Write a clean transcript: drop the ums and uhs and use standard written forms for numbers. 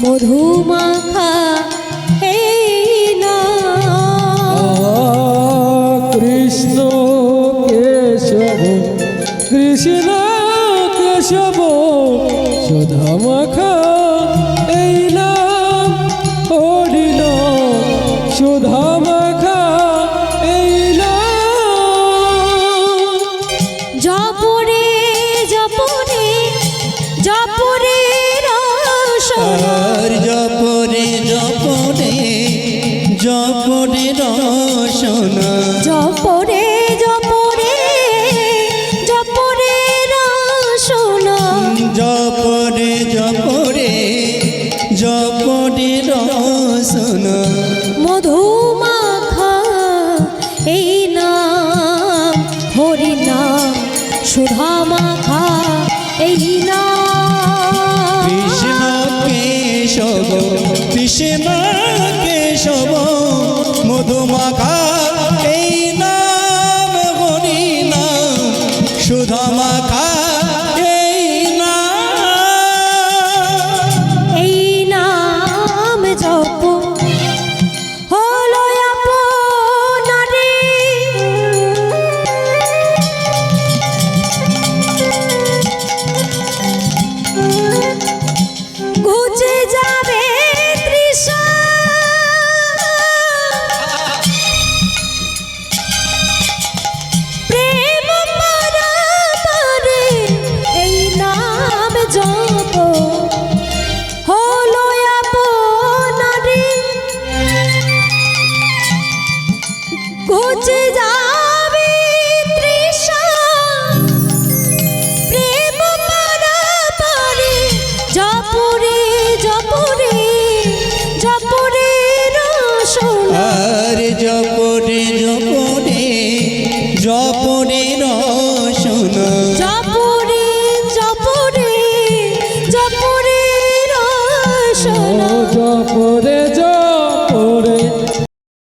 মধুমাখা এই নাম। কৃষ্ণ কেশব কৃষ্ণ কেশব সুধা মাখা এই নাম হরি নাম সুধা মাখা এই নাম। জপরে জপরে জপরে রসনা জপরে জপরে জপরে রসনা জপরে জপরে জপরে রসনা জপরে জপরে জপরে রসনা মধুমাখা এই নাম হরি নাম সুধা মাখা এই নাম। কৃষ্ণ কেশব কৃষ্ণ কেশব মধুমাখা এই নাম হরি নাম সুধা মাখা এই নাম। এই নাম জপ হলো আপনারে ঘুচে যাবে তৃষা প্রেম পারাপারে এই নাম জপ হলো আপনারে ঘুচে যাবে তৃষা প্রেম পারাপারে জপরে জপরে জপরে রসনা আর জপরে জপরে জপরে রসনা জপরে জপরে জপরে রসনা জপরে